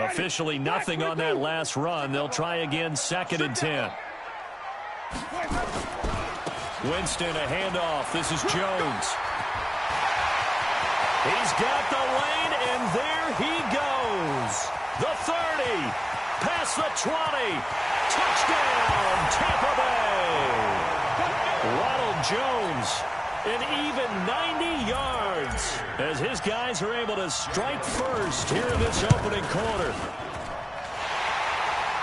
Officially nothing on that last run. They'll try again, 2nd and 10. Winston, a handoff. This is Jones. He's got the lane, and there he goes. The 30, past the 20. Touchdown, Tampa Bay. Ronald Jones, an even 90 yards, as his guys are able to strike first here in this opening quarter.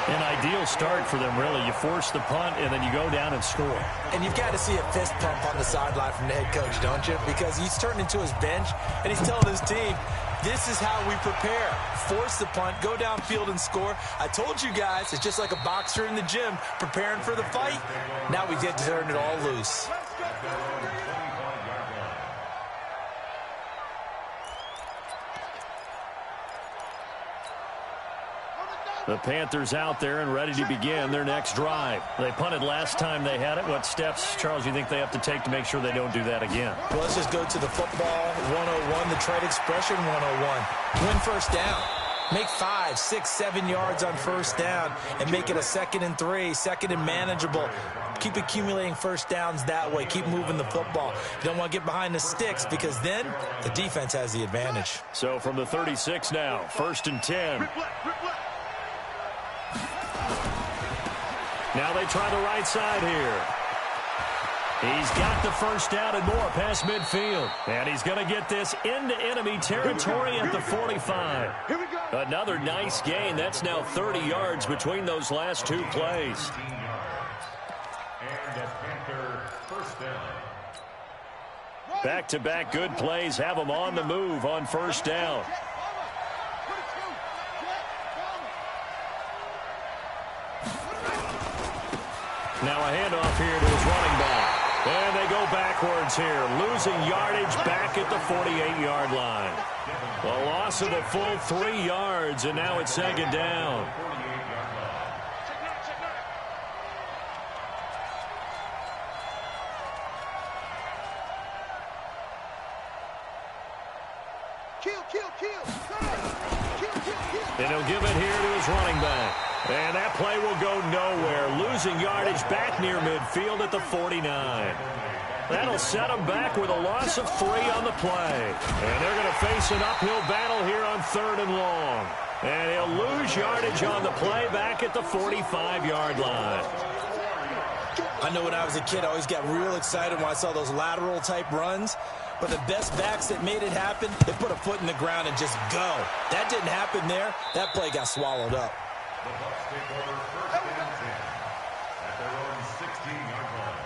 An ideal start for them, really. You force the punt, and then you go down and score. And you've got to see a fist pump on the sideline from the head coach, don't you? Because he's turning into his bench, and he's telling his team, this is how we prepare. Force the punt, go downfield and score. I told you guys, it's just like a boxer in the gym preparing for the fight. Now we get to turn it all loose. The Panthers out there and ready to begin their next drive. They punted last time they had it. What steps, Charles, you think they have to take to make sure they don't do that again? Well, let's just go to the football 101, the trade expression 101. Win first down. Make 5, 6, 7 yards on first down and make it a 2nd and 3, 2nd and manageable. Keep accumulating first downs that way. Keep moving the football. You don't want to get behind the sticks because then the defense has the advantage. So from the 36 now, 1st and 10. Now they try the right side here. He's got the first down and more past midfield. And he's going to get this into enemy territory at the 45. Another nice gain. That's now 30 yards between those last two plays. Back-to-back good plays have them on the move on first down. Now a handoff here to his running back. And they go backwards here, losing yardage back at the 48-yard line. A loss of a full 3 yards, and now it's 2nd down. And he'll give it here to his running back. And that play will go nowhere, losing yardage back near midfield at the 49. That'll set him back with a loss of 3 on the play. And they're going to face an uphill battle here on 3rd and long. And he'll lose yardage on the play back at the 45-yard line. I know when I was a kid, I always got real excited when I saw those lateral-type runs. But the best backs that made it happen, they put a foot in the ground and just go. That didn't happen there. That play got swallowed up. The Bucs take over 1st and 10 at their own 16-yard line.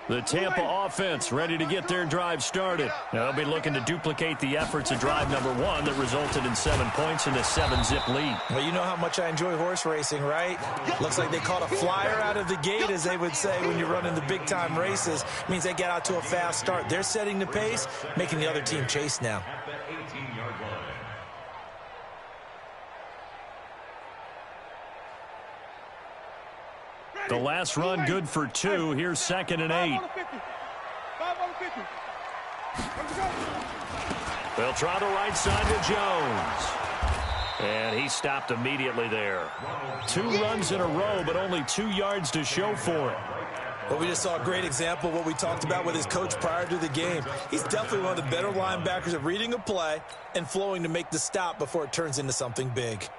The Tampa offense ready to get their drive started. Now they'll be looking to duplicate the efforts of drive number 1 that resulted in 7 points and a 7-zip lead. Well, you know how much I enjoy horse racing, right? Looks like they caught a flyer out of the gate, as they would say when you're running the big-time races. It means they get out to a fast start. They're setting the pace, making the other team chase now. At that 18-yard line. The last run good for 2. Here's 2nd and 8. They'll try the right side to Jones. And he stopped immediately there. 2 runs in a row, but only 2 yards to show for it. Well, we just saw a great example of what we talked about with his coach prior to the game. He's definitely one of the better linebackers at reading a play and flowing to make the stop before it turns into something big.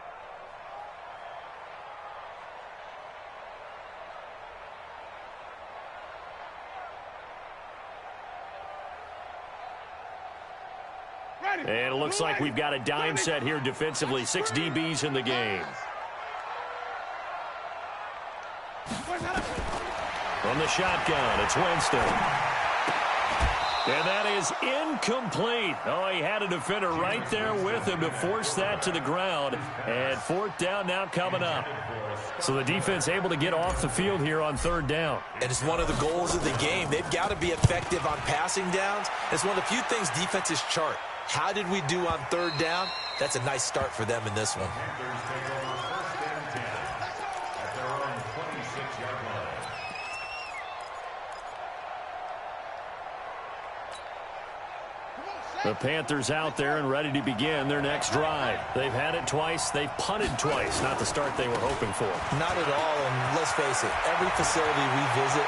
And it looks like we've got a dime set here defensively. 6 DBs in the game. From the shotgun, it's Winston. And that is incomplete. Oh, he had a defender right there with him to force that to the ground. And 4th down now coming up. So the defense able to get off the field here on 3rd down. And it's one of the goals of the game. They've got to be effective on passing downs. It's one of the few things defenses chart. How did we do on 3rd down? That's a nice start for them in this one. The Panthers out there and ready to begin their next drive. They've had it twice. They've punted twice. Not the start they were hoping for. Not at all, and let's face it, every facility we visit,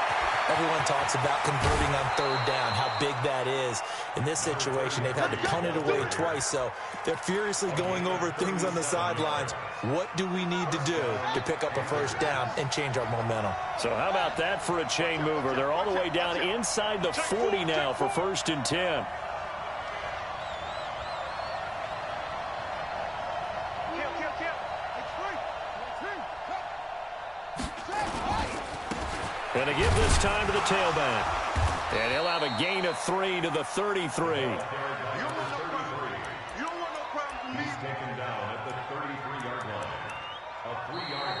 everyone talks about converting on third down, how big that is. In this situation, they've had to punt it away twice, so they're furiously going over things on the sidelines. What do we need to do to pick up a first down and change our momentum? So how about that for a chain mover? They're all the way down inside the 40 now for 1st and 10. Going to give this time to the tailback. And he'll have a gain of 3 to the 33.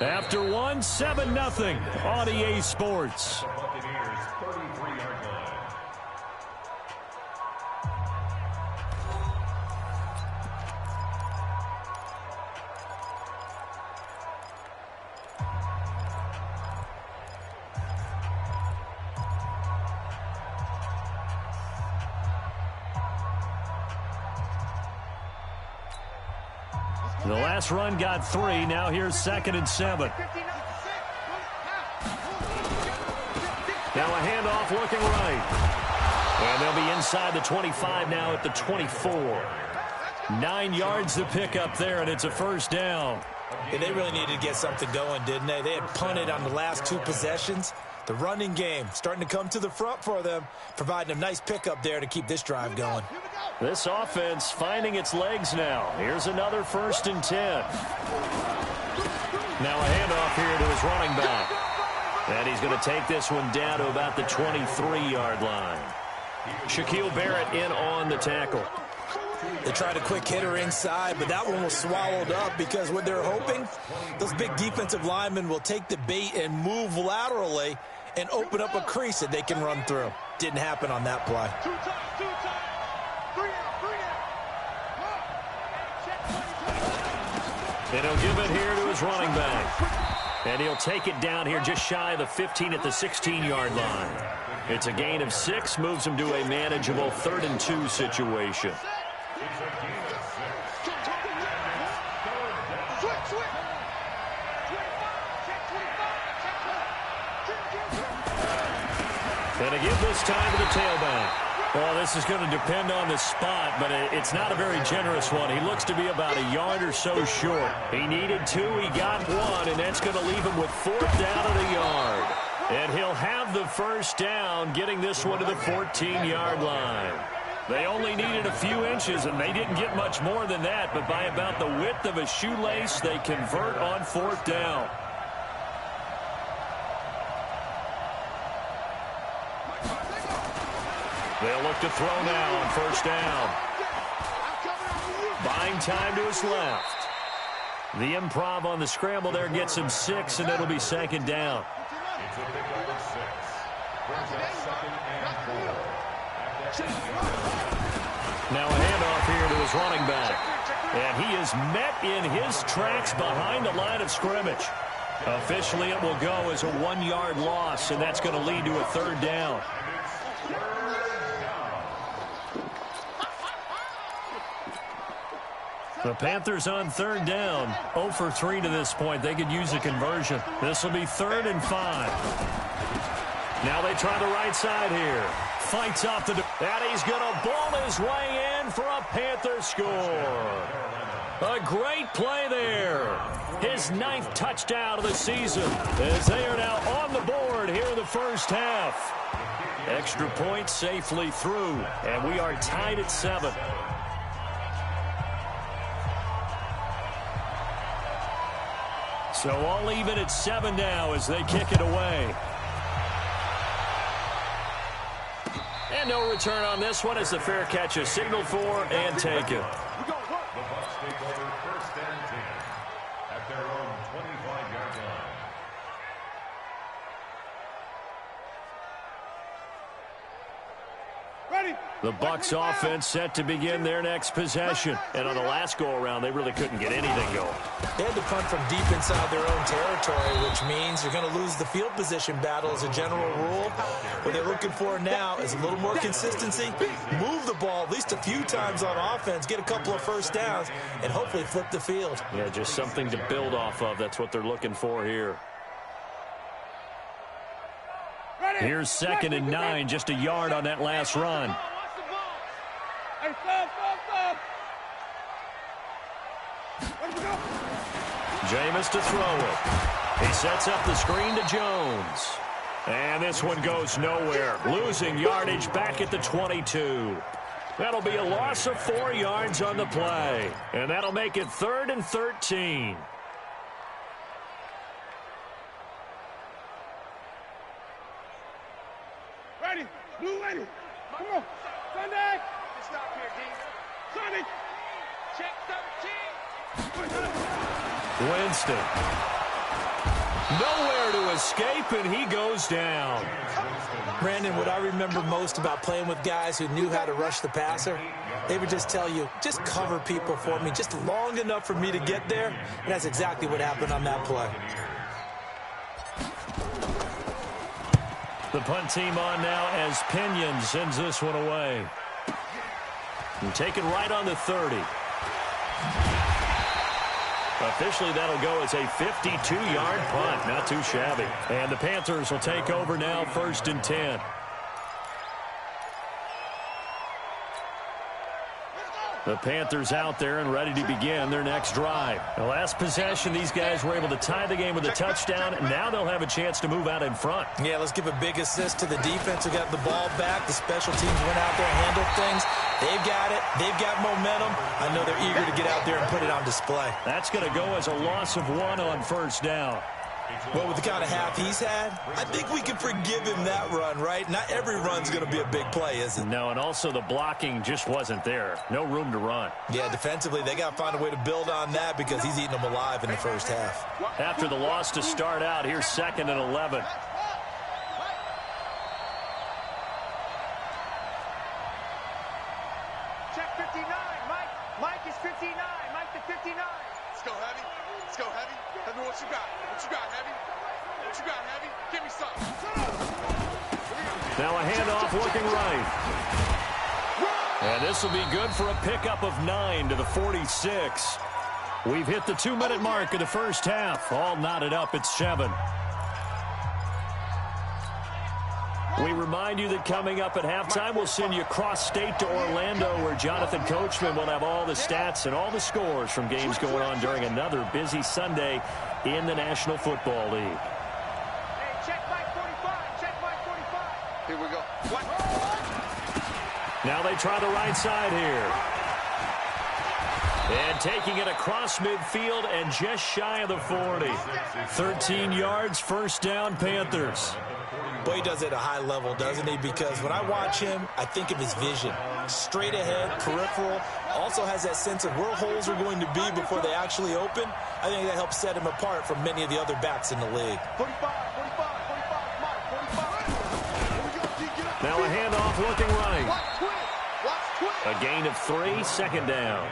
After one, 7-0 on EA Sports. The last run got 3. Now here's 2nd and 7. Now a handoff looking right. And they'll be inside the 25 now at the 24. 9 yards to pick up there, and it's a first down. Yeah, they really needed to get something going, didn't they? They had punted on the last 2 possessions. The running game starting to come to the front for them, providing a nice pickup there to keep this drive going. This offense finding its legs now. Here's another 1st and 10. Now a handoff here to his running back. And he's going to take this one down to about the 23-yard line. Shaquille Barrett in on the tackle. They tried a quick hitter inside, but that one was swallowed up because what they're hoping, those big defensive linemen will take the bait and move laterally and open up a crease that they can run through. Didn't happen on that play. And he'll give it here to his running back. And he'll take it down here just shy of the 15 at the 16-yard line. It's a gain of 6, moves him to a manageable 3rd and 2 situation. And to give this time to the tailback. Well, this is going to depend on the spot, but it's not a very generous one. He looks to be about a yard or so short. He needed 2, he got 1, and that's going to leave him with 4th down at a yard. And he'll have the first down, getting this one to the 14-yard line. They only needed a few inches, and they didn't get much more than that, but by about the width of a shoelace, they convert on 4th down. They'll look to throw now on 1st down. Buying time to his left. The improv on the scramble there gets him 6, and it'll be 2nd down. It's a pickup of 6. Brings up 2nd and 4. Now a handoff here to his running back. And he is met in his tracks behind the line of scrimmage. Officially, it will go as a 1-yard loss, and that's going to lead to a 3rd down. The Panthers on 3rd down. 0 for 3 to this point. They could use a conversion. This will be 3rd and 5. Now they try the right side here. Fights off the... And he's going to ball his way in for a Panther score. A great play there. His 9th touchdown of the season as they are now on the board here in the first half. Extra point safely through, and we are tied at 7. So all even at 7 now as they kick it away. And no return on this one as the fair catch is signaled for and taken. The Bucs take over 1st and 10 at their own 25-yard line. Ready. The Bucs offense set to begin their next possession. And on the last go-around, they really couldn't get anything going. They had to punt from deep inside their own territory, which means you're going to lose the field position battle as a general rule. What they're looking for now is a little more consistency, move the ball at least a few times on offense, get a couple of first downs, and hopefully flip the field. Yeah, just something to build off of. That's what they're looking for here. Here's 2nd and 9, just a yard on that last run. Jameis to throw it. He sets up the screen to Jones. And this one goes nowhere. Losing yardage back at the 22. That'll be a loss of 4 yards on the play. And that'll make it 3rd and 13. Ready. Blue ready. Come on. Sunday. Stop here, D. Sunday. Check 13. Winston. Nowhere to escape, and he goes down. Brandon, what I remember most about playing with guys who knew how to rush the passer, they would just tell you, just cover people for me, just long enough for me to get there. And that's exactly what happened on that play. The punt team on now as Pinion sends this one away. And taken right on the 30. Officially, that'll go as a 52-yard punt. Not too shabby. And the Panthers will take over now, 1st and 10. The Panthers out there and ready to begin their next drive. The last possession, these guys were able to tie the game with a touchdown. Now they'll have a chance to move out in front. Yeah, let's give a big assist to the defense who got the ball back. The special teams went out there and handled things. They've got it. They've got momentum. I know they're eager to get out there and put it on display. That's going to go as a loss of 1 on 1st down. Well, with the kind of half he's had, I think we can forgive him that run, right? Not every run's going to be a big play, is it? No, and also the blocking just wasn't there. No room to run. Yeah, defensively, they got to find a way to build on that because he's eating them alive in the first half. After the loss to start out, here's 2nd and 11. Check 59. Mike is 59. Mike to 59. Let's go, Heavy. Let's go, Heavy. Heavy, what you got? What you got, Heavy? What you got, Heavy? Give me something. Now a handoff looking right. And this will be good for a pickup of 9 to the 46. We've hit the 2-minute mark of the first half. All knotted up at 7. We remind you that coming up at halftime, we'll send you cross-state to Orlando, where Jonathan Coachman will have all the stats and all the scores from games going on during another busy Sunday in the National Football League. Hey, check Mike 45. Check Mike 45. Here we go. What? Now they try the right side here. And taking it across midfield and just shy of the 40. 13 yards, 1st down, Panthers. Boy, he does it at a high level, doesn't he? Because when I watch him, I think of his vision. Straight ahead, peripheral. Also has that sense of where holes are going to be before they actually open. I think that helps set him apart from many of the other backs in the league. 45, 45, 45, Mike, 45. Now a handoff looking right. Watch twin. Watch twin. A gain of 3, 2nd down.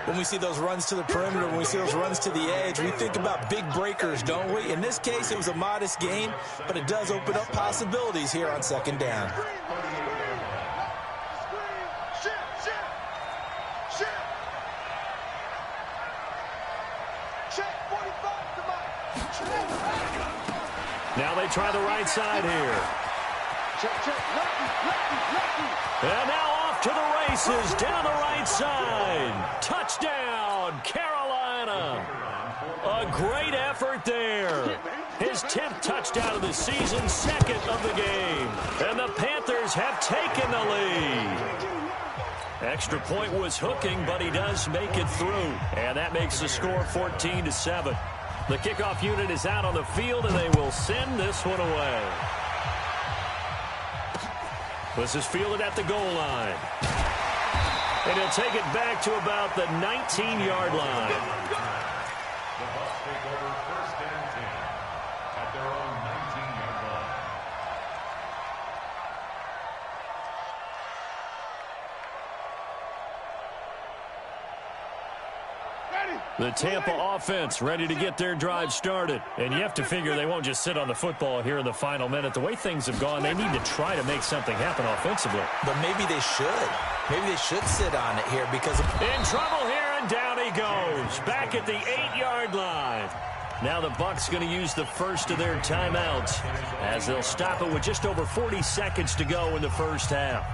When we see those runs to the perimeter, when we see those runs to the edge, we think about big breakers, don't we? In this case, it was a modest gain, but it does open up possibilities here on 2nd down. Now they try the right side here. And now off to the races, down the right side. Touchdown, Carolina. A great effort there. His 10th touchdown of the season, 2nd of the game. And the Panthers have taken the lead. Extra point was hooking, but he does make it through. And that makes the score 14-7. The kickoff unit is out on the field, and they will send this one away. This is fielded at the goal line. And he'll take it back to about the 19-yard line. The Bucs take over 1st and 10 at their own 19-yard line. The Tampa offense ready to get their drive started. And you have to figure they won't just sit on the football here in the final minute. The way things have gone, they need to try to make something happen offensively. But maybe they should. Maybe they should sit on it here because of... In trouble here, and down he goes. Back at the 8-yard line. Now the Bucs going to use the first of their timeouts as they'll stop it with just over 40 seconds to go in the first half.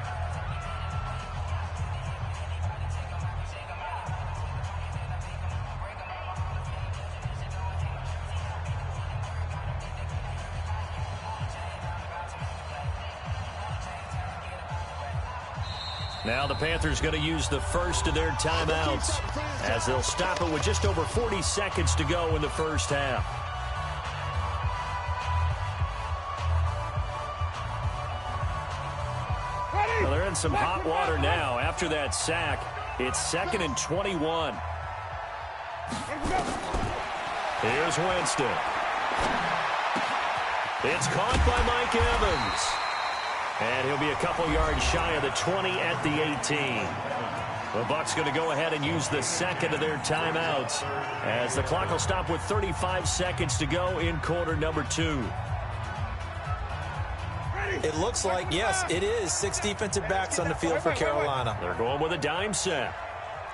Now the Panthers going to use the first of their timeouts as they'll stop it with just over 40 seconds to go in the first half. Well, they're in some hot water now after that sack. It's 2nd and 21. Here's Winston. It's caught by Mike Evans. And he'll be a couple yards shy of the 20 at the 18. The Bucs going to go ahead and use the second of their timeouts as the clock will stop with 35 seconds to go in quarter number 2. It looks like, yes, it is 6 defensive backs on the field for Carolina. They're going with a dime set.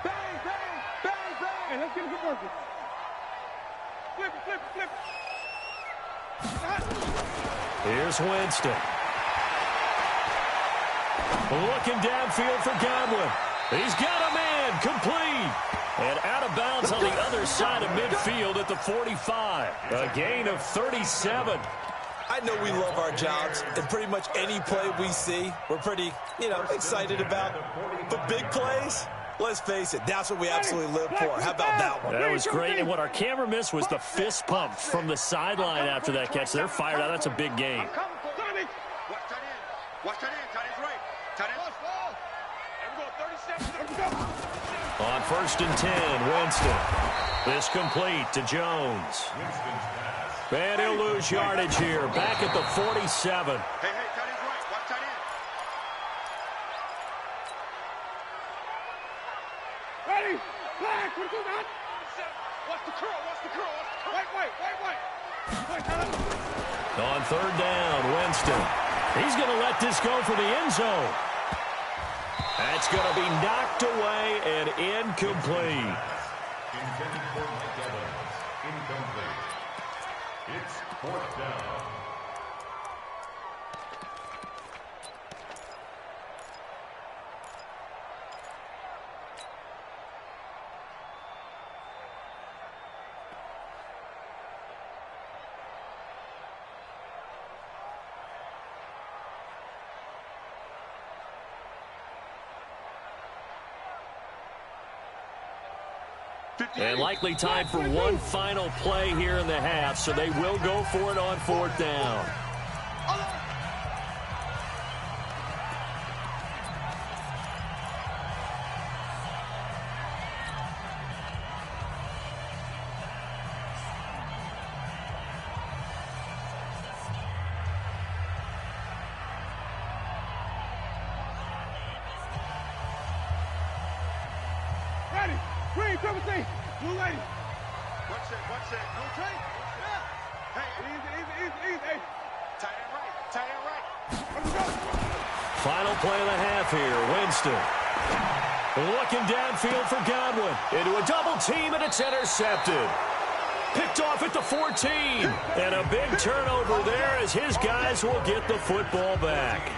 Bang, bang, bang, bang. Hey, let's get it to work. Flip it, flip it, flip it. Here's Winston. Looking downfield for Godwin. He's got a man complete. And out of bounds on the other side of midfield at the 45. A gain of 37. I know we love our jobs, and pretty much any play we see, we're pretty, excited about. But big plays, let's face it, that's what we absolutely live for. How about that one? That was great, and what our camera missed was the fist pump from the sideline after that catch. They're fired out. That's a big game. Watch that in. Tight end's right. Tight end. And we go 37. On 1st and 10, Winston. This complete to Jones. And he'll lose yardage here. Back at the 47. Hey, tight end's right. Watch tight end. Ready? Flag. What do that? Watch the curl. Wait. On 3rd down, Winston. He's going to let this go for the end zone. That's going to be knocked away and incomplete. Intended for Mike Evans. Incomplete. It's 4th down. And likely time for one final play here in the half, so they will go for it on 4th down. Ready? Green, 17. Blue lady. One set. No trade. Yeah. Hey, easy. Tight end right. Let's go. Final play of the half here. Winston. Looking downfield for Godwin. Into a double team, and it's intercepted. Picked off at the 14. And a big turnover there as his guys will get the football back.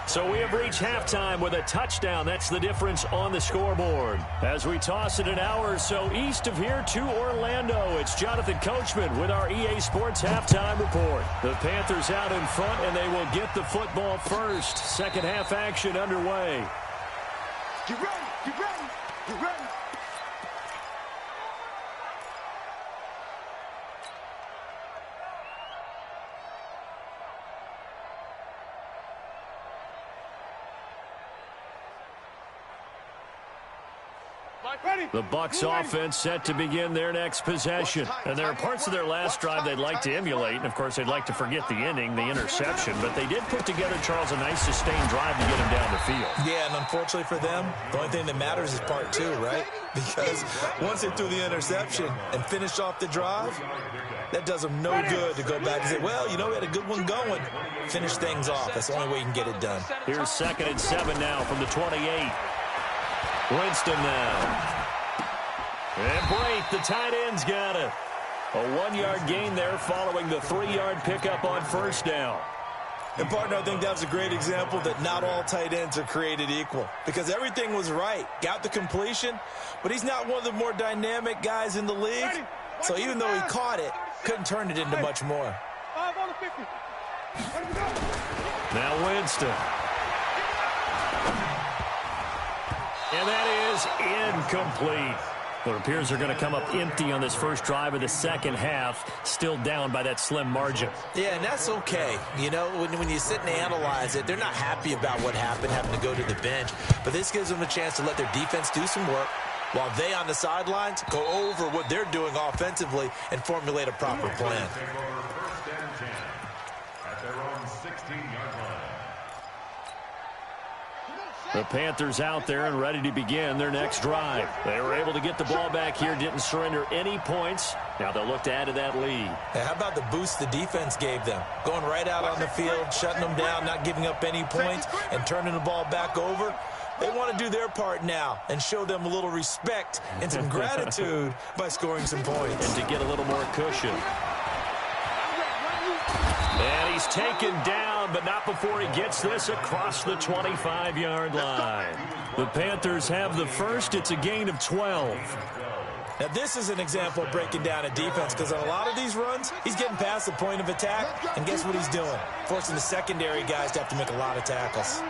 So we have reached halftime with a touchdown. That's the difference on the scoreboard. As we toss it an hour or so east of here to Orlando, it's Jonathan Coachman with our EA Sports Halftime Report. The Panthers out in front, and they will get the football first. Second half action underway. Get ready. The Bucs offense set to begin their next possession. And there are parts of their last drive they'd like to emulate. And, of course, they'd like to forget the ending, the interception. But they did put together, Charles, a nice sustained drive to get him down the field. Yeah, and unfortunately for them, the only thing that matters is part two, right? Because once they threw the interception and finished off the drive, that does them no good to go back and say, well, you know, we had a good one going. Finish things off. That's the only way you can get it done. Here's 2nd and 7 now from the 28. Winston now. And Brate, the tight end's got it. A 1-yard gain there following the 3-yard pickup on first down. And, partner, I think that was a great example that not all tight ends are created equal. Because everything was right. Got the completion, but he's not one of the more dynamic guys in the league. So even though he caught it, couldn't turn it into much more. Now Winston. And that is incomplete. It appears they're going to come up empty on this first drive of the second half, still down by that slim margin. Yeah, and that's okay. You know, when you sit and analyze it, they're not happy about what happened, having to go to the bench. But this gives them a chance to let their defense do some work while they on the sidelines go over what they're doing offensively and formulate a proper plan. The Panthers out there and ready to begin their next drive. They were able to get the ball back here, didn't surrender any points. Now they'll look to add to that lead. Hey, how about the boost the defense gave them? Going right out on the field, shutting them down, not giving up any points, and turning the ball back over. They want to do their part now and show them a little respect and some gratitude by scoring some points. And to get a little more cushion. And he's taken down, but not before he gets this across the 25-yard line. The Panthers have the first. It's a gain of 12. Now, this is an example of breaking down a defense because on a lot of these runs, he's getting past the point of attack, and guess what he's doing? Forcing the secondary guys to have to make a lot of tackles.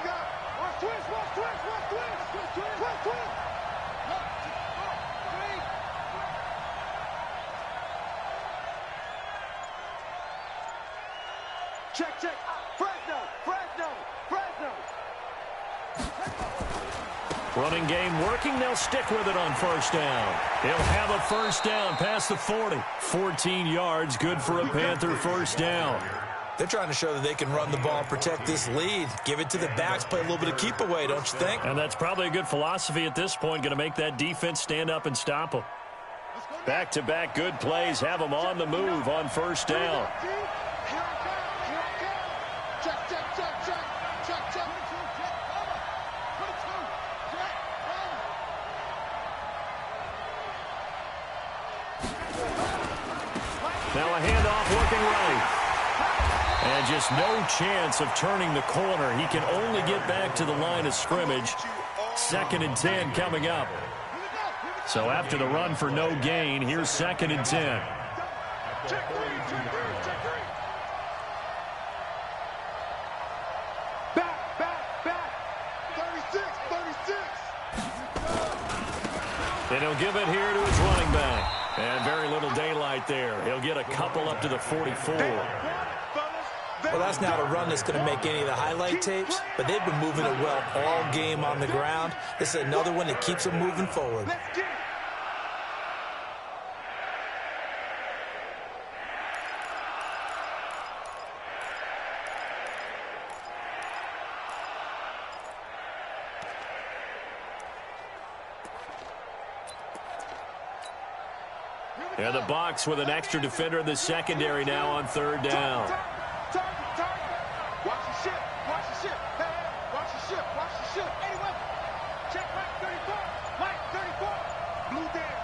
Check. Fresno. Running game working. They'll stick with it on first down. He'll have a first down past the 40. 14 yards, good for a Panther first down. They're trying to show that they can run the ball and protect this lead. Give it to the backs, play a little bit of keep away, don't you think? And that's probably a good philosophy at this point, going to make that defense stand up and stop them. Back-to-back good plays have them on the move on first down. Now a handoff looking right. And just no chance of turning the corner. He can only get back to the line of scrimmage. 2nd and 10 coming up. So after the run for no gain, here's 2nd and 10. Back. 36. And he'll give it here to his running back. And very little daylight there. He'll get a couple up to the 44. Well, that's not a run that's going to make any of the highlight tapes, but they've been moving it well all game on the ground. This is another one that keeps them moving forward. And the Bucs with an extra defender in the secondary now on third down. Watch the ship. Hey, watch the ship. Anyway, check Mike 34. Blue down.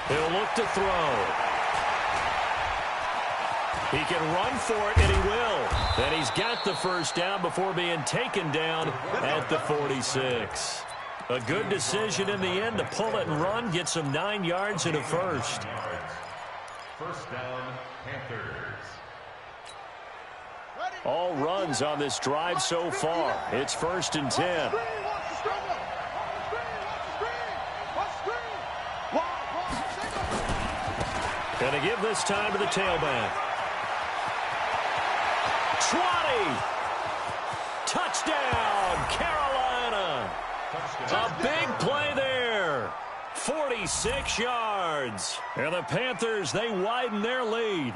He'll look to throw. He can run for it, and he will. And he's got the first down before being taken down at the 46. A good decision in the end to pull it and run, get some 9 yards and a first. First down, Panthers. All runs on this drive so far. It's 1st and 10. Gonna give this time to the tailback. 20. Touchdown, A big play there. 46 yards. And the Panthers, they widen their lead.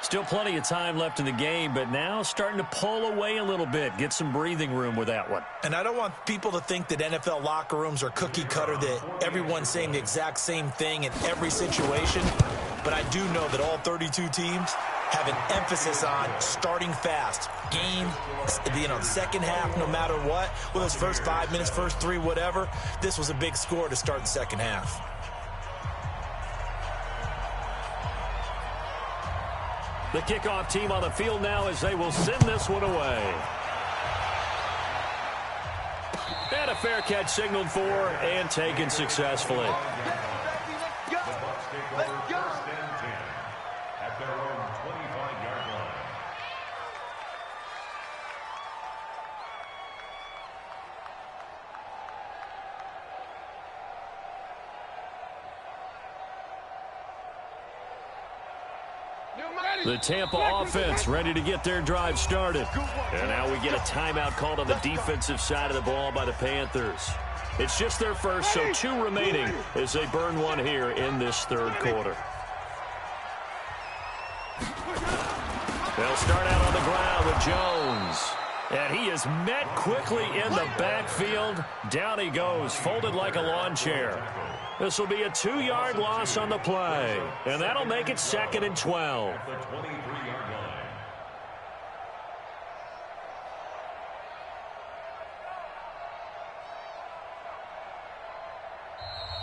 Still plenty of time left in the game, but now starting to pull away a little bit. Get some breathing room with that one. And I don't want people to think that NFL locker rooms are cookie cutter, that everyone's saying the exact same thing in every situation. But I do know that all 32 teams have an emphasis on starting fast. Game, the second half, no matter what. Whether it's first 5 minutes, first 3, whatever. This was a big score to start the second half. The kickoff team on the field now as they will send this one away. And a fair catch signaled for and taken successfully. The Tampa offense ready to get their drive started. And now we get a timeout called on the defensive side of the ball by the Panthers. It's just their first, so 2 remaining as they burn one here in this third quarter. They'll start out on the ground with Jones. And he is met quickly in the backfield. Down he goes, folded like a lawn chair. This will be a 2-yard loss on the play. And that'll make it 2nd and 12.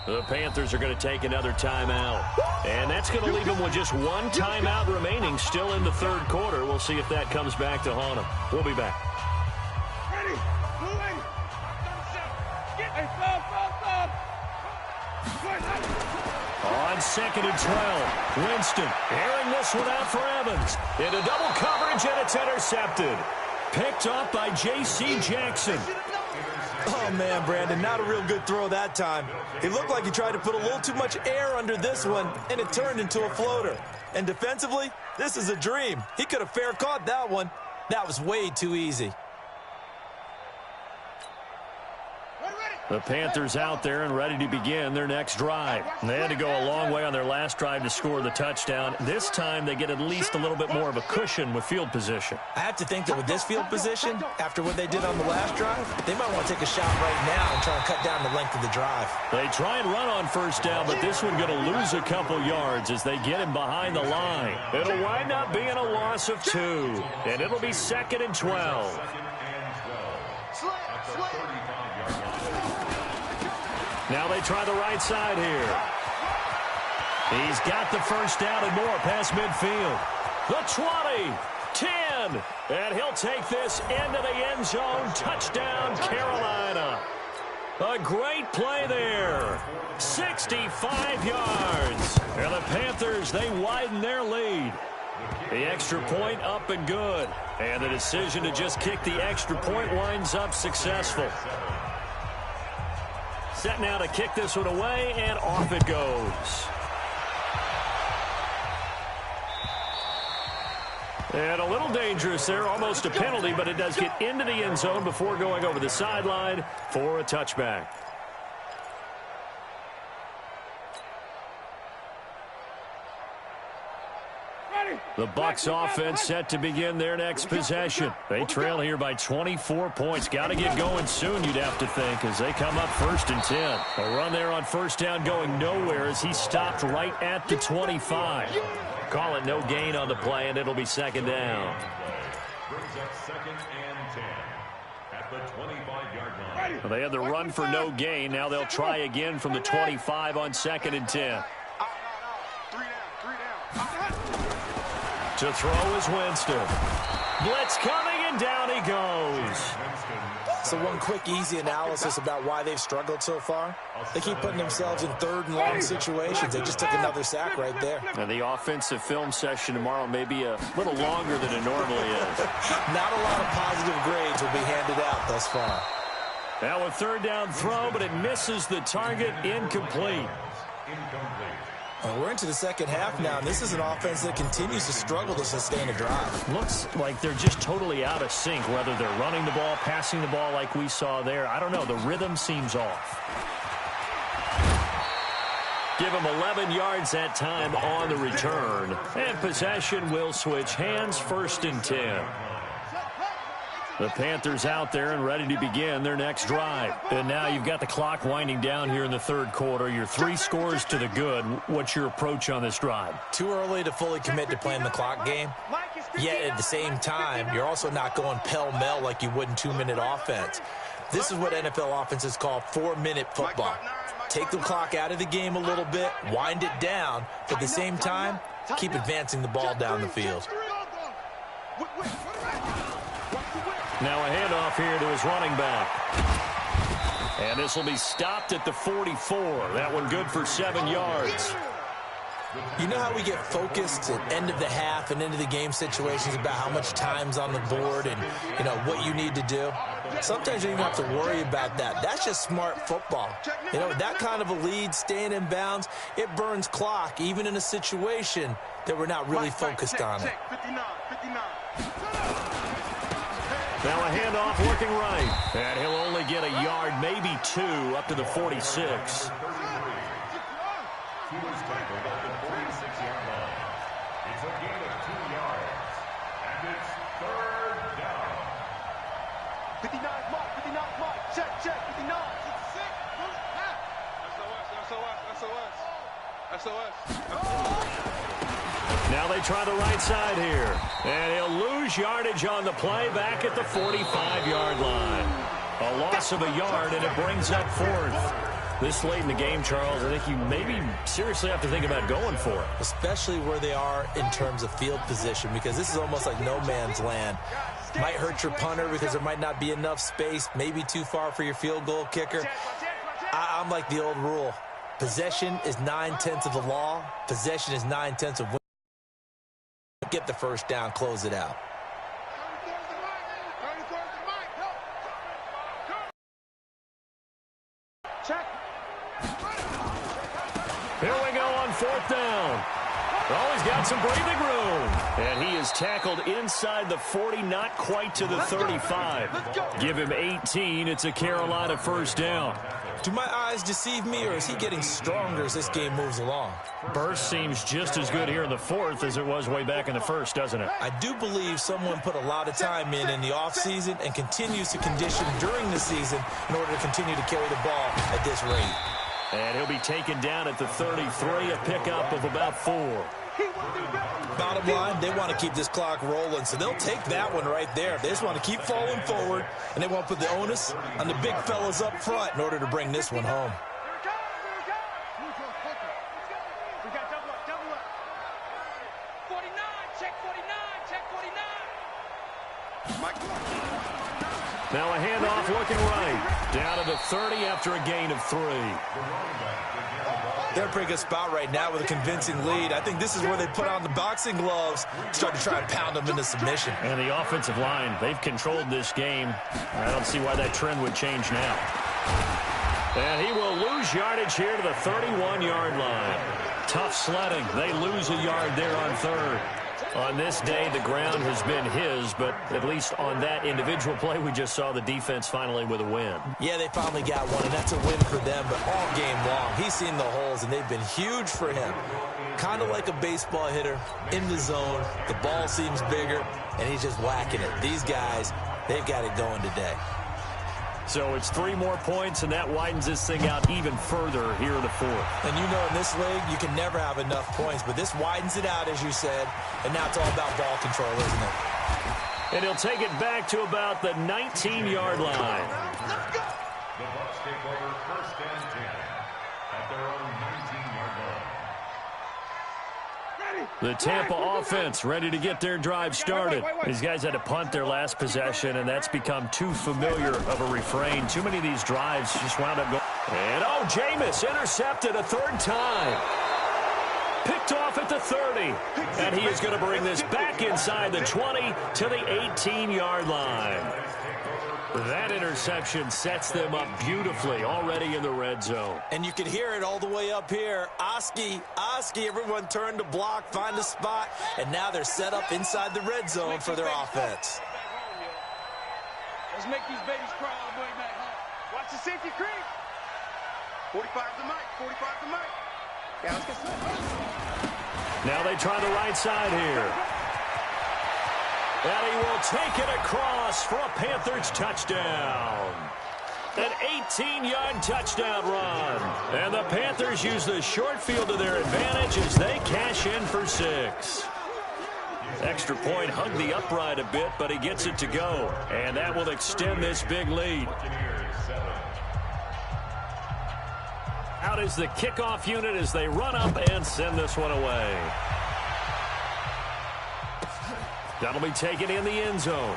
The Panthers are going to take another timeout. And that's going to leave them with just 1 timeout remaining still in the third quarter. We'll see if that comes back to haunt them. We'll be back. Ready. Blue lady. Hey, On 2nd and 12, Winston airing this one out for Evans. Into double coverage, and it's intercepted. Picked off by J.C. Jackson. Oh, man, Brandon, not a real good throw that time. It looked like he tried to put a little too much air under this one, and it turned into a floater. And defensively, this is a dream. He could have fair caught that one. That was way too easy. The Panthers out there and ready to begin their next drive. They had to go a long way on their last drive to score the touchdown. This time they get at least a little bit more of a cushion with field position. I have to think that with this field position, after what they did on the last drive, they might want to take a shot right now and try and cut down the length of the drive. They try and run on first down, but this one going to lose a couple yards as they get him behind the line. It'll wind up being a loss of 2, and it'll be 2nd and 12. Now they try the right side here. He's got the first down and more past midfield. The 20, 10, and he'll take this into the end zone. Touchdown, Carolina. A great play there. 65 yards. And the Panthers, they widen their lead. The extra point up and good. And the decision to just kick the extra point winds up successful. Set now to kick this one away, and off it goes. And a little dangerous there, almost a penalty, but it does get into the end zone before going over the sideline for a touchback. The Bucs offense set to begin their next possession. They trail here by 24 points. Got to get going soon, you'd have to think, as they come up 1st and 10. A run there on first down going nowhere as he stopped right at the 25. Call it no gain on the play, and it'll be 2nd down. Brings up 2nd and 10 at the 25-yard line. Well, they had the run for no gain. Now they'll try again from the 25 on 2nd and 10. To throw is Winston. Blitz coming, and down he goes. So one quick, easy analysis about why they've struggled so far. They keep putting themselves in 3rd and long situations. They just took another sack right there. And the offensive film session tomorrow may be a little longer than it normally is. Not a lot of positive grades will be handed out thus far. Now a 3rd down throw, but it misses the target. Incomplete. We're into the second half now, and this is an offense that continues to struggle to sustain a drive. Looks like they're just totally out of sync, whether they're running the ball, passing the ball like we saw there. I don't know. The rhythm seems off. Give him 11 yards that time on the return. And possession will switch hands, 1st and 10. The Panthers out there and ready to begin their next drive. And now you've got the clock winding down here in the third quarter. You're 3 scores to the good. What's your approach on this drive? Too early to fully commit to playing the clock game. Yet at the same time, you're also not going pell-mell like you would in 2-minute offense. This is what NFL offenses call 4-minute football. Take the clock out of the game a little bit, wind it down, but at the same time, keep advancing the ball down the field. Now a handoff here to his running back. And this will be stopped at the 44. That one good for 7 yards. You know how we get focused at end of the half and into the game situations about how much time's on the board and, you know, what you need to do? Sometimes you don't even have to worry about that. That's just smart football. You know, that kind of a lead, staying in bounds, it burns clock, even in a situation that we're not really focused on it. Now a handoff working right. And he'll only get a yard, maybe 2, up to the 46. He was tackled at the 46-yard line. It's a gain of 2 yards. And it's 3rd down. 59 mark, 59 mark. Check, 59. SOS. Now they try the right side here. And he'll lose yardage on the play back at the 45-yard line. A loss of a yard, and it brings up 4th. This late in the game, Charles, I think you maybe seriously have to think about going for it. Especially where they are in terms of field position, because this is almost like no man's land. Might hurt your punter because there might not be enough space, maybe too far for your field goal kicker. I'm like the old rule. Possession is 9/10 of the law. Possession is 9/10 of win. Get the first down, close it out. Check. Here we go on 4th down. Oh, he's got some breathing room. And he is tackled inside the 40, not quite to the 35. Give him 18. It's a Carolina first down. Do my eyes deceive me, or is he getting stronger as this game moves along? Burst seems just as good here in the 4th as it was way back in the 1st, doesn't it? I do believe someone put a lot of time in the offseason and continues to condition during the season in order to continue to carry the ball at this rate. And he'll be taken down at the 33, a pickup of about 4. Bottom line, they want to keep this clock rolling, so they'll take that one right there. They just want to keep falling forward, and they want to put the onus on the big fellas up front in order to bring this one home. We got double up. 49, check 49. Now a handoff looking right. Down to the 30 after a gain of 3. They're in a pretty good spot right now with a convincing lead. I think this is where they put on the boxing gloves, start to try and pound them into submission. And the offensive line, they've controlled this game. I don't see why that trend would change now. And he will lose yardage here to the 31-yard line. Tough sledding. They lose a yard there on 3rd. On this day, the ground has been his, but at least on that individual play, we just saw the defense finally with a win. Yeah, they finally got one, and that's a win for them, but all game long, he's seen the holes, and they've been huge for him. Kind of like a baseball hitter in the zone. The ball seems bigger, and he's just whacking it. These guys, they've got it going today. So it's 3 more points, and that widens this thing out even further here in the 4th. And you know, in this league, you can never have enough points, but this widens it out, as you said, and now it's all about ball control, isn't it? And he'll take it back to about the 19-yard line. The Bucs take over 1st and 10 at their own 19-yard line. The Tampa offense ready to get their drive started. These guys had to punt their last possession, and that's become too familiar of a refrain. Too many of these drives just wound up going. And, oh, Jameis intercepted a 3rd time. Picked off at the 30. And he is going to bring this back inside the 20 to the 18-yard line. That interception sets them up beautifully already in the red zone. And you can hear it all the way up here. Oski, everyone turned to block, find a spot, and now they're set up inside the red zone for their offense. Let's make these babies cry all the way back home. Watch the safety creep. 45 to Mike, 45 to Mike. Yeah, let's get set. Now they try the right side here. And he will take it across for a Panthers touchdown. An 18-yard touchdown run. And the Panthers use the short field to their advantage as they cash in for 6. Extra point hugged the upright a bit, but he gets it to go. And that will extend this big lead. Out is the kickoff unit as they run up and send this one away. That'll be taken in the end zone.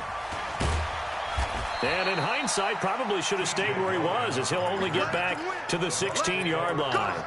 And in hindsight, probably should have stayed where he was, as he'll only get back to the 16-yard line.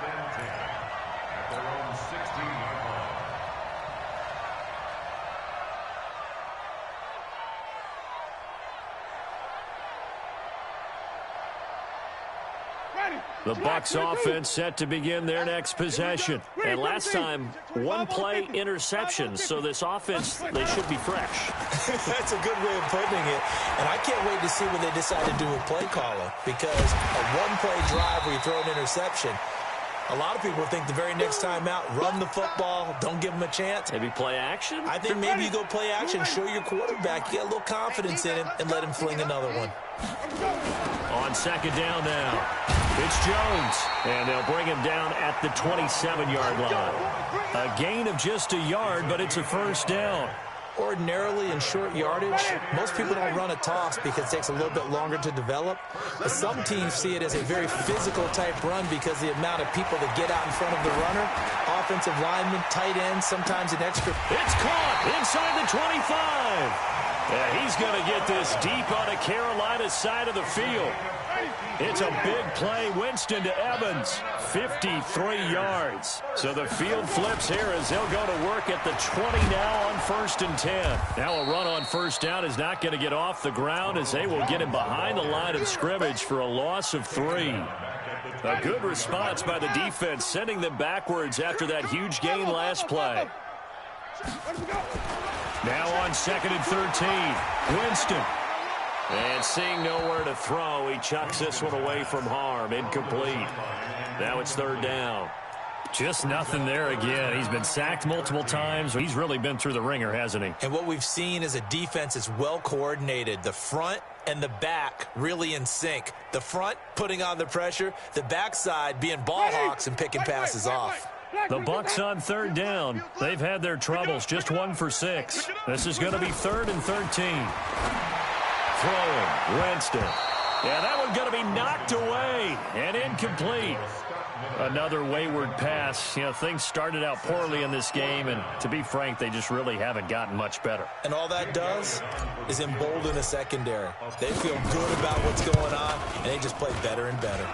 The Bucs offense set to begin their next possession. And last time, one-play interceptions. So this offense, they should be fresh. That's a good way of putting it. And I can't wait to see what they decide to do with play calling. Because a one-play drive where you throw an interception, a lot of people think the very next time out, run the football, don't give them a chance. Maybe play action? I think maybe you go play action, show your quarterback, you get a little confidence in him, and let him fling another one. On second down now, it's Jones, and they'll bring him down at the 27-yard line. A gain of just a yard, but it's a first down. Ordinarily in short yardage, most people don't run a toss because it takes a little bit longer to develop. But some teams see it as a very physical type run because the amount of people that get out in front of the runner, offensive linemen, tight ends, sometimes an extra. It's caught inside the 25. Yeah, he's going to get this deep on the Carolina side of the field. It's a big play. Winston to Evans, 53 yards. So the field flips here as they'll go to work at the 20 now on 1st and 10. Now a run on first down is not going to get off the ground as they will get him behind the line of scrimmage for a loss of 3. A good response by the defense, sending them backwards after that huge gain last play. Now on 2nd and 13, Winston. And seeing nowhere to throw, he chucks this one away from harm. Incomplete. Now it's 3rd down. Just nothing there again. He's been sacked multiple times. He's really been through the ringer, hasn't he? And what we've seen is a defense that's well coordinated. The front and the back really in sync. The front putting on the pressure, the backside being ball hawks and picking passes off. The Bucs on 3rd down. They've had their troubles. Just 1 for 6. This is going to be 3rd and 13. Throwing, Winston. Yeah, that one's going to be knocked away and incomplete. Another wayward pass. You know, things started out poorly in this game, and to be frank, they just really haven't gotten much better. And all that does is embolden the secondary. They feel good about what's going on, and they just play better and better.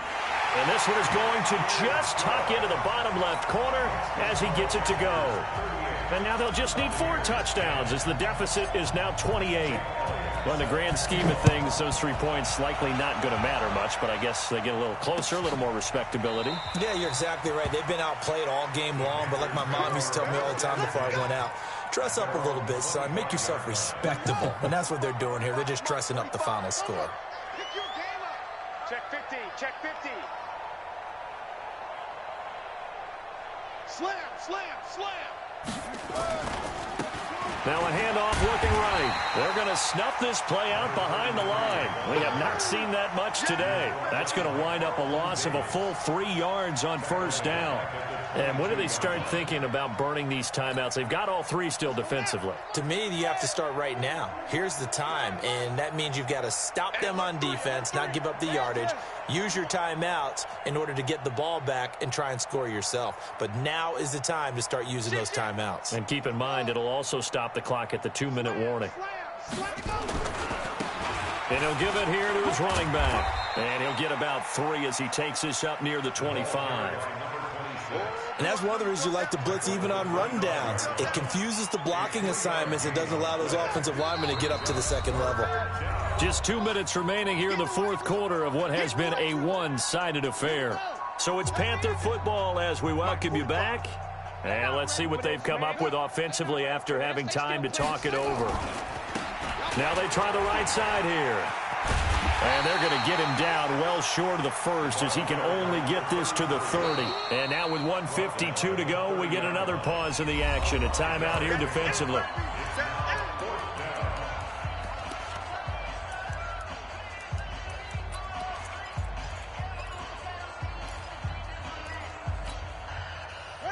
And this one is going to just tuck into the bottom left corner as he gets it to go. And now they'll just need 4 touchdowns as the deficit is now 28. Well, in the grand scheme of things, those 3 points likely not going to matter much, but I guess they get a little closer, a little more respectability. Yeah, you're exactly right. They've been outplayed all game long, but like my mom used to tell me all the time before I went out, dress up a little bit, son. Make yourself respectable. And that's what they're doing here. They're just dressing up the final score. Check 50, check 50. Slam, slam, slam. Now a handoff looking right. They're going to snuff this play out behind the line. We have not seen that much today. That's going to wind up a loss of a full 3 yards on 1st down. And when do they start thinking about burning these timeouts? They've got all 3 still defensively. To me, you have to start right now. Here's the time, and that means you've got to stop them on defense, not give up the yardage, use your timeouts in order to get the ball back and try and score yourself. But now is the time to start using those timeouts. And keep in mind, it'll also stop the clock at the 2-minute warning. And he'll give it here to his running back. And he'll get about 3 as he takes this up near the 25. And that's one of the reasons you like to blitz even on rundowns. It confuses the blocking assignments. It doesn't allow those offensive linemen to get up to the second level. Just 2 minutes remaining here in the fourth quarter of what has been a one-sided affair. So it's Panther football as we welcome you back. And let's see what they've come up with offensively after having time to talk it over. Now they try the right side here. And they're going to get him down well short of the first as he can only get this to the 30. And now with 1:52 to go, we get another pause in the action. A timeout here defensively.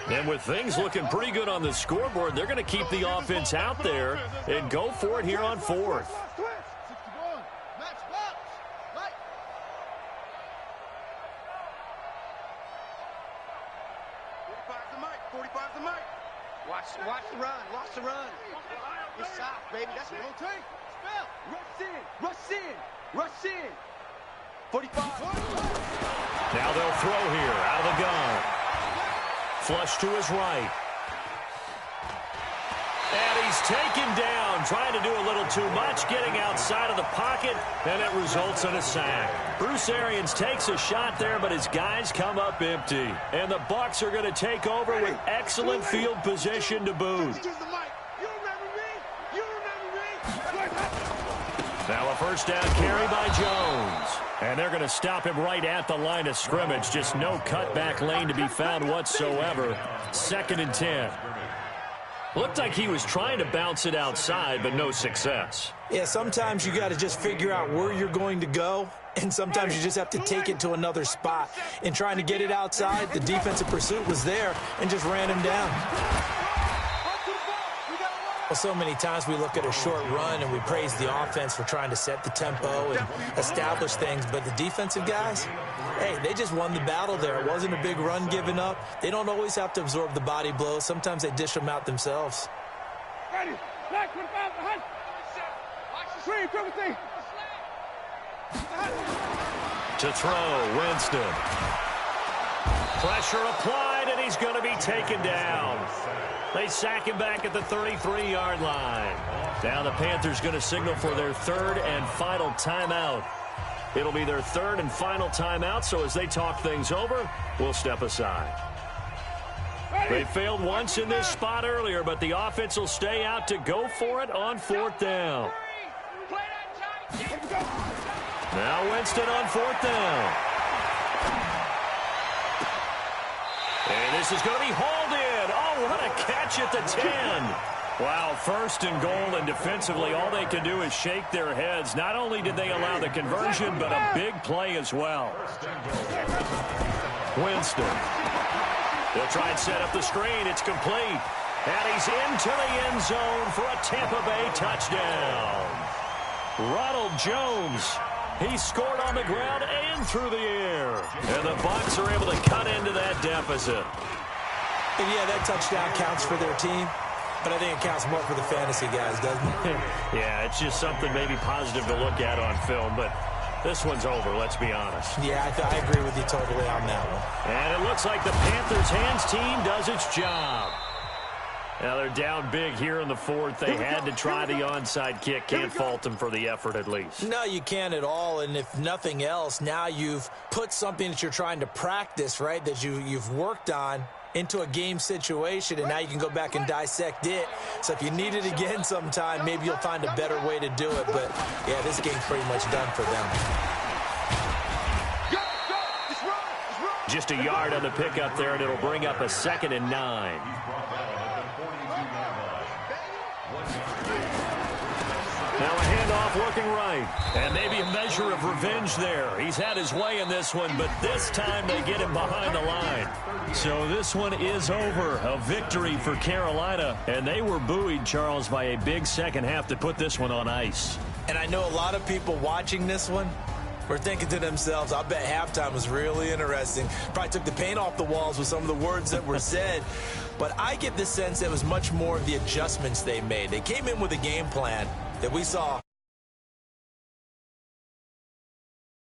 And with things looking pretty good on the scoreboard, they're going to keep the offense out there and go for it here on fourth. Watch the run. Watch the run. You're soft, baby. That's what it'll take. Rush in. 45. Now they'll throw here out of the gun. Flush to his right. And he's taken down, trying to do a little too much, getting outside of the pocket, and it results in a sack. Bruce Arians takes a shot there, but his guys come up empty. And the Bucs are going to take over with excellent field position to boot. Now a first down carry by Jones. And they're going to stop him right at the line of scrimmage. Just no cutback lane to be found whatsoever. 2nd and 10. Looked like he was trying to bounce it outside, but no success. Yeah, sometimes you got to just figure out where you're going to go, and sometimes you just have to take it to another spot. In trying to get it outside, the defensive pursuit was there and just ran him down. Well, so many times we look at a short run and we praise the offense for trying to set the tempo and establish things, but the defensive guys, hey, they just won the battle there. It wasn't a big run given up. They don't always have to absorb the body blows. Sometimes they dish them out themselves. Ready. Black 25 behind. Screen, everything. To throw, Winston. Pressure applied, and he's going to be taken down. They sack him back at the 33-yard line. Now the Panthers going to signal for their third and final timeout. It'll be their third and final timeout, so as they talk things over, we'll step aside. They failed once in this spot earlier, but the offense will stay out to go for it on 4th down. Now Winston on 4th down. And this is going to be hauled in. Oh, what a catch at the 10. Wow, 1st and goal, and defensively all they can do is shake their heads. Not only did they allow the conversion, but a big play as well. Winston. They'll try and set up the screen. It's complete. And he's into the end zone for a Tampa Bay touchdown. Ronald Jones. He scored on the ground and through the air. And the Bucs are able to cut into that deficit. And yeah, that touchdown counts for their team, but I think it counts more for the fantasy guys, doesn't it? Yeah, it's just something maybe positive to look at on film, but this one's over, let's be honest. Yeah, I agree with you totally on that one. And it looks like the Panthers' hands team does its job. Now they're down big here in the 4th. They had to try the onside kick. Can't fault them for the effort at least. No, you can't at all. And if nothing else, now you've put something that you're trying to practice, right, that you've worked on into a game situation, and now you can go back and dissect it. So if you need it again sometime, maybe you'll find a better way to do it. But, yeah, this game's pretty much done for them. Just a yard on the pickup there, and it'll bring up a 2nd and 9. Now a handoff looking right. And maybe a measure of revenge there. He's had his way in this one, but this time they get him behind the line. So this one is over. A victory for Carolina. And they were buoyed, Charles, by a big second half to put this one on ice. And I know a lot of people watching this one were thinking to themselves, I bet halftime was really interesting. Probably took the paint off the walls with some of the words that were said. But I get the sense that it was much more of the adjustments they made. They came in with a game plan that we saw